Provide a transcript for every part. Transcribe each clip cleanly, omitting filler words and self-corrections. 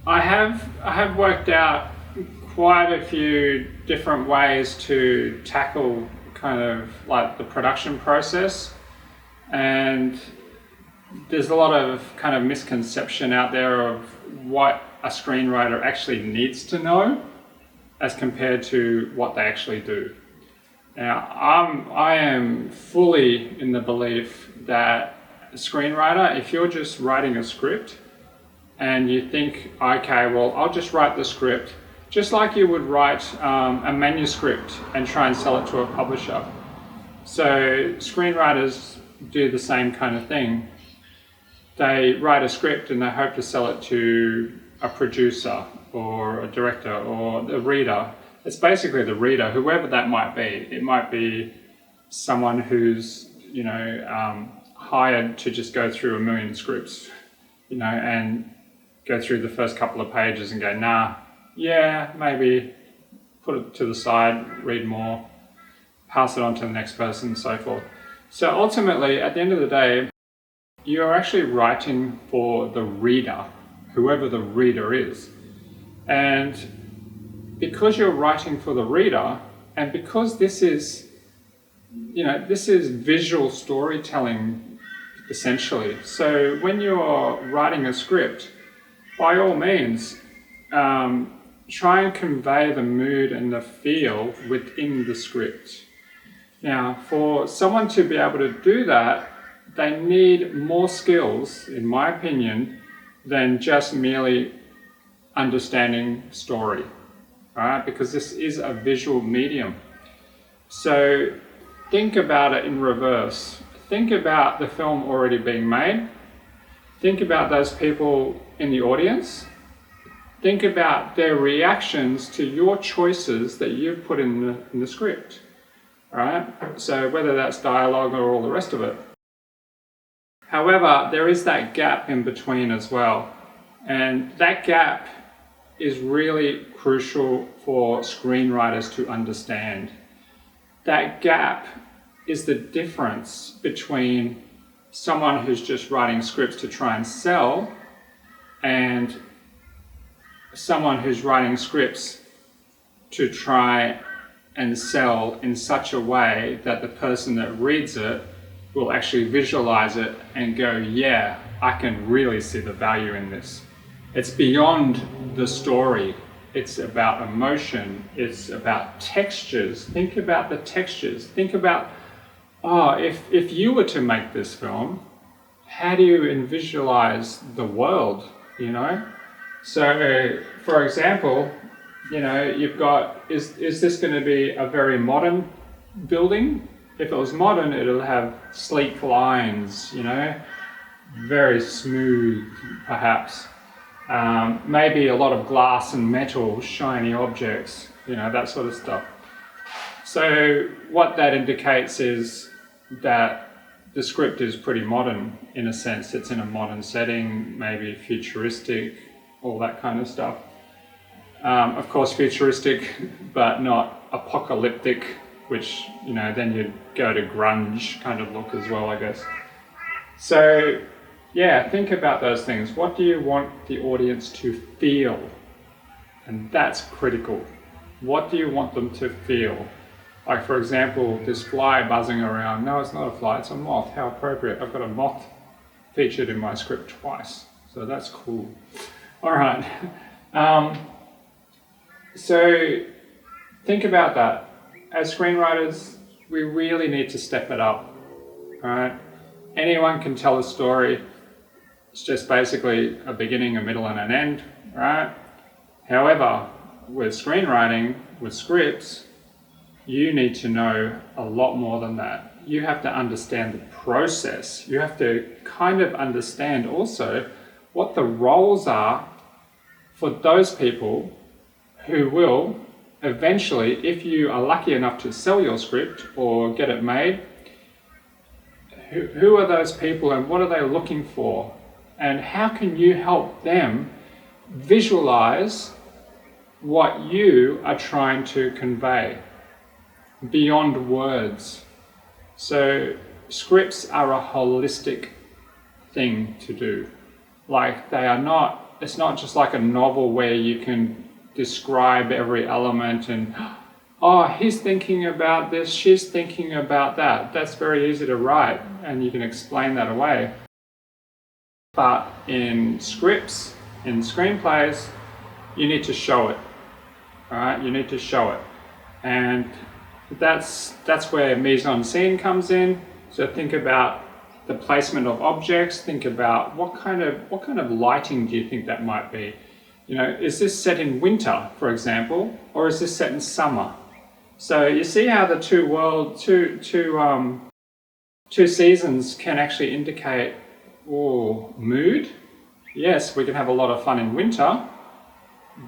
I have worked out quite a few different ways to tackle kind of like the production process, and there's a lot of kind of misconception out there of what a screenwriter actually needs to know as compared to what they actually do. Now, I am fully in the belief that a screenwriter, if you're just writing a script and you think, okay, well, I'll just write the script, just like you would write a manuscript and try and sell it to a publisher. So screenwriters do the same kind of thing. They write a script and they hope to sell it to a producer or a director or the reader. It's basically the reader, whoever that might be. It might be someone who's, hired to just go through a million scripts, and go through the first couple of pages and go, nah, yeah, maybe put it to the side, read more, pass it on to the next person, and so forth. So ultimately, at the end of the day, you're actually writing for the reader, whoever the reader is. And because you're writing for the reader, and because this is visual storytelling, essentially. So when you're writing a script, by all means, try and convey the mood and the feel within the script. Now, for someone to be able to do that, they need more skills, in my opinion, than just merely understanding story, right? Because this is a visual medium. So think about it in reverse. Think about the film already being made. Think about those people in the audience. Think about their reactions to your choices that you've put in the script, right? So whether that's dialogue or all the rest of it. However, there is that gap in between as well. And that gap is really crucial for screenwriters to understand. That gap is the difference between someone who's just writing scripts to try and sell and someone who's writing scripts to try and sell in such a way that the person that reads it will actually visualize it and go, yeah, I can really see the value in this. It's beyond the story. It's about emotion. It's about textures. Think about the textures. Think about, if you were to make this film, how do you visualize the world, So, for example, you've got, is this going to be a very modern building? If it was modern, it'll have sleek lines, very smooth, perhaps. Maybe a lot of glass and metal, shiny objects, that sort of stuff. So what that indicates is that the script is pretty modern in a sense. It's in a modern setting, maybe futuristic, all that kind of stuff. Of course, futuristic, but not apocalyptic, which, then you'd go to grunge kind of look as well, I guess. So, yeah, think about those things. What do you want the audience to feel? And that's critical. What do you want them to feel? Like, for example, this fly buzzing around. No, it's not a fly, it's a moth. How appropriate. I've got a moth featured in my script twice. So that's cool. All right. So think about that. As screenwriters, we really need to step it up. All right? Anyone can tell a story. It's just basically a beginning, a middle, and an end, right? However, with screenwriting, with scripts, you need to know a lot more than that. You have to understand the process. You have to kind of understand also what the roles are for those people who will eventually, if you are lucky enough to sell your script or get it made, who are those people and what are they looking for? And how can you help them visualize what you are trying to convey beyond words? So scripts are a holistic thing to do. Like, they are not not just like a novel where you can describe every element and, oh, he's thinking about this, she's thinking about that. That's very easy to write and you can explain that away. But in scripts, in screenplays, you need to show it. All right, you need to show it. And that's where mise-en comes in. So think about the placement of objects, think about what kind of lighting do you think that might be? You know, is this set in winter, for example, or is this set in summer? So you see how the two seasons can actually indicate mood. Yes, we can have a lot of fun in winter,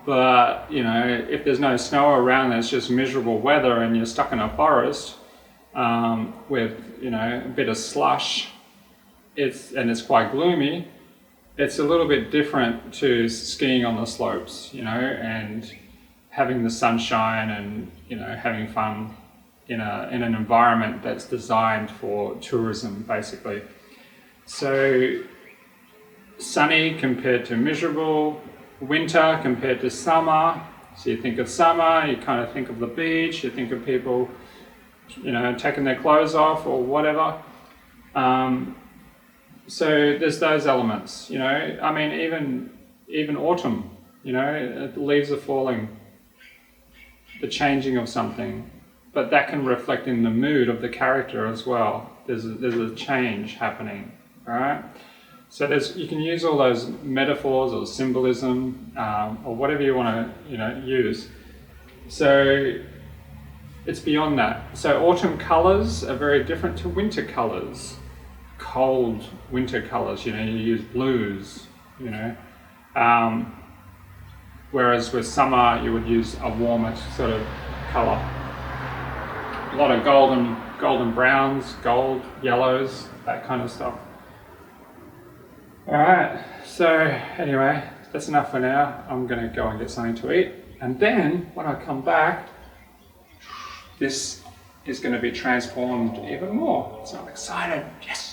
but you know, if there's no snow around, there's just miserable weather, and you're stuck in a forest with a bit of slush. It's quite gloomy. It's a little bit different to skiing on the slopes, and having the sunshine and having fun in an environment that's designed for tourism, basically. So sunny compared to miserable, winter compared to summer. So you think of summer, you kind of think of the beach, you think of people, taking their clothes off or whatever. So there's those elements, I mean, even autumn, the leaves are falling, the changing of something, but that can reflect in the mood of the character as well. There's a change happening, all right? So you can use all those metaphors or symbolism or whatever you want to use. So it's beyond that. So autumn colours are very different to winter colours. Cold winter colours, you use blues, whereas with summer you would use a warmer sort of colour. A lot of golden browns, gold, yellows, that kind of stuff. Alright, so anyway, that's enough for now. I'm going to go and get something to eat, and then when I come back, this is going to be transformed even more. So I'm excited. Yes!